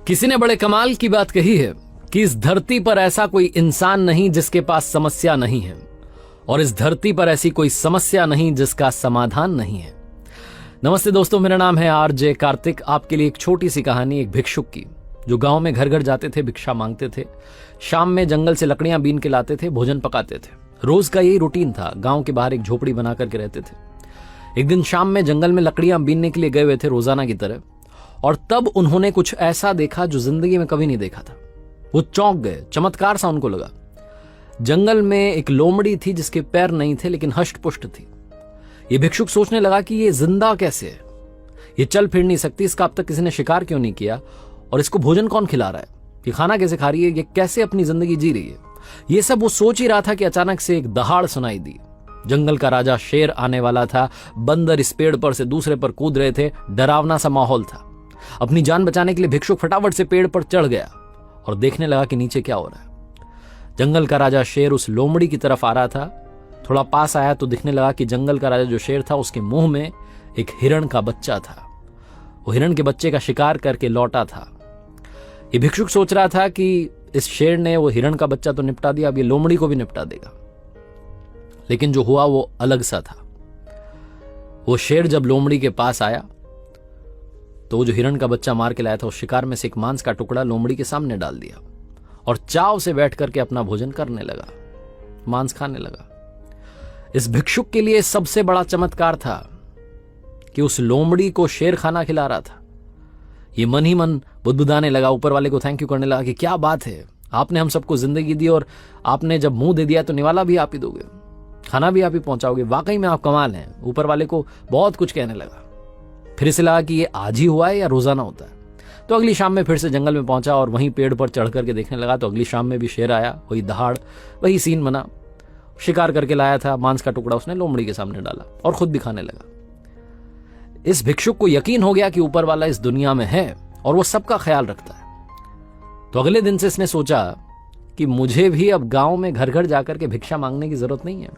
किसी ने बड़े कमाल की बात कही है कि इस धरती पर ऐसा कोई इंसान नहीं जिसके पास समस्या नहीं है, और इस धरती पर ऐसी कोई समस्या नहीं जिसका समाधान नहीं है। नमस्ते दोस्तों, मेरा नाम है आरजे कार्तिक। आपके लिए एक छोटी सी कहानी एक भिक्षुक की, जो गांव में घर घर जाते थे, भिक्षा मांगते थे, शाम में जंगल से लकड़ियां बीन के लाते थे, भोजन पकाते थे। रोज का यही रूटीन था। गांव के बाहर एक झोपड़ी बना करके रहते थे। एक दिन शाम में जंगल में लकड़ियां बीनने के लिए गए हुए थे रोजाना की तरह, और तब उन्होंने कुछ ऐसा देखा जो जिंदगी में कभी नहीं देखा था। वो चौंक गए, चमत्कार सा उनको लगा। जंगल में एक लोमड़ी थी जिसके पैर नहीं थे लेकिन हष्ट पुष्ट थी। ये भिक्षुक सोचने लगा कि ये जिंदा कैसे है, ये चल फिर नहीं सकती, इसका अब तक किसी ने शिकार क्यों नहीं किया, और इसको भोजन कौन खिला रहा है, ये खाना कैसे खा रही है, ये कैसे अपनी जिंदगी जी रही है। ये सब वो सोच ही रहा था कि अचानक से एक दहाड़ सुनाई दी। जंगल का राजा शेर आने वाला था। बंदर इस पेड़ पर से दूसरे पर कूद रहे थे। डरावना सा माहौल था। अपनी जान बचाने के लिए भिक्षुक फटाफट से पेड़ पर चढ़ गया और देखने लगा कि नीचे क्या हो रहा है। जंगल का राजा शेर उस लोमड़ी की तरफ आ रहा था। थोड़ा पास आया तो दिखने लगा कि जंगल का राजा जो शेर था, उसके मुंह में एक हिरण का बच्चा था। वो हिरण के बच्चे का शिकार करके लौटा था। ये भिक्षुक सोच रहा था कि इस शेर ने वो हिरण का बच्चा तो निपटा दिया, अब ये लोमड़ी को भी निपटा देगा। लेकिन जो हुआ वो अलग सा था। वो शेर जब लोमड़ी के पास आया तो वो जो हिरण का बच्चा मार के लाया था, उस शिकार में से एक मांस का टुकड़ा लोमड़ी के सामने डाल दिया और चाव से बैठ करके अपना भोजन करने लगा, मांस खाने लगा। इस भिक्षुक के लिए सबसे बड़ा चमत्कार था कि उस लोमड़ी को शेर खाना खिला रहा था। ये मन ही मन बुदबुदाने लगा, ऊपर वाले को थैंक यू करने लगा कि क्या बात है, आपने हम सबको जिंदगी दी और आपने जब मुंह दे दिया तो निवाला भी आप ही दोगे, खाना भी आप ही पहुंचाओगे, वाकई में आप कमाल हैं। ऊपर वाले को बहुत कुछ कहने लगा। फिर इसे लगा कि ये आज ही हुआ है या रोजाना होता है। तो अगली शाम में फिर से जंगल में पहुंचा और वहीं पेड़ पर चढ़ करके देखने लगा। तो अगली शाम में भी शेर आया, वही दहाड़, वही सीन बना। शिकार करके लाया था, मांस का टुकड़ा उसने लोमड़ी के सामने डाला और खुद भी खाने लगा। इस भिक्षुक को यकीन हो गया कि ऊपर वाला इस दुनिया में है और वो सबका ख्याल रखता है। तो अगले दिन से इसने सोचा कि मुझे भी अब गांव में घर घर जाकर के भिक्षा मांगने की जरूरत नहीं है।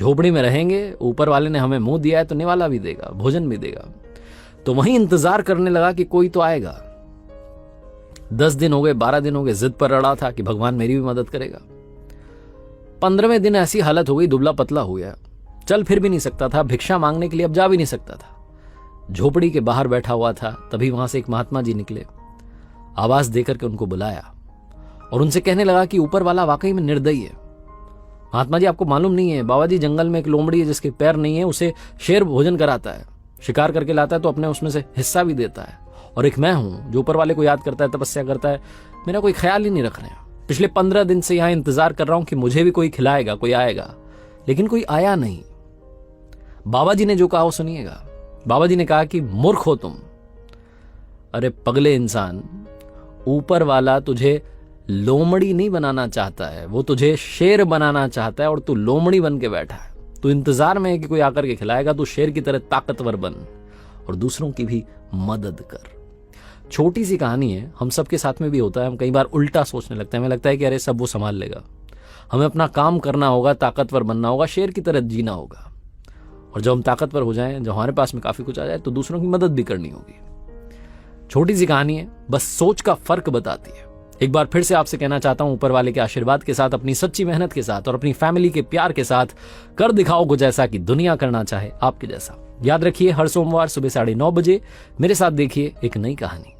झोपड़ी में रहेंगे, ऊपर वाले ने हमें मुंह दिया है तो निवाला भी देगा, भोजन भी देगा। तो वहीं इंतजार करने लगा कि कोई तो आएगा। 10 दिन हो गए, 12 दिन हो गए, जिद पर अड़ा था कि भगवान मेरी भी मदद करेगा। 15वें दिन ऐसी हालत हो गई, दुबला पतला हो गया, चल फिर भी नहीं सकता था, भिक्षा मांगने के लिए अब जा भी नहीं सकता था। झोपड़ी के बाहर बैठा हुआ था, तभी वहां से एक महात्मा जी निकले। आवाज देकर के उनको बुलाया और उनसे कहने लगा कि ऊपर वाला वाकई में निर्दयी है। महात्मा जी, आपको मालूम नहीं है, बाबा जी जंगल में एक लोमड़ी है जिसके पैर नहीं है, उसे शेर भोजन कराता है, शिकार करके लाता है तो अपने उसमें से हिस्सा भी देता है। और एक मैं हूं जो ऊपर वाले को याद करता है, तपस्या करता है, मेरा कोई ख्याल ही नहीं रख रहे हैं। पिछले 15 दिन से यहां इंतजार कर रहा हूं कि मुझे भी कोई खिलाएगा, कोई आएगा, लेकिन कोई आया नहीं। बाबा जी ने जो कहा वो सुनिएगा। बाबा जी ने कहा कि मूर्ख हो तुम। अरे पगले इंसान, ऊपर वाला तुझे लोमड़ी नहीं बनाना चाहता है, वो तुझे शेर बनाना चाहता है और तू लोमड़ी बन के बैठा है। तू इंतजार में है कि कोई आकर के खिलाएगा। तू शेर की तरह ताकतवर बन और दूसरों की भी मदद कर। छोटी सी कहानी है, हम सबके साथ में भी होता है। हम कई बार उल्टा सोचने लगते हैं, हमें लगता है कि अरे सब वो संभाल लेगा, हमें अपना काम करना होगा, ताकतवर बनना होगा, शेर की तरह जीना होगा। और जब हम ताकतवर हो जाएं, जब हमारे पास में काफी कुछ आ जाए, तो दूसरों की मदद भी करनी होगी। छोटी सी कहानी है, बस सोच का फर्क बताती है। एक बार फिर से आपसे कहना चाहता हूं, ऊपर वाले के आशीर्वाद के साथ, अपनी सच्ची मेहनत के साथ और अपनी फैमिली के प्यार के साथ कर दिखाओ कुछ ऐसा कि दुनिया करना चाहे आपके जैसा। याद रखिए, हर सोमवार सुबह 9:30 बजे मेरे साथ देखिए एक नई कहानी।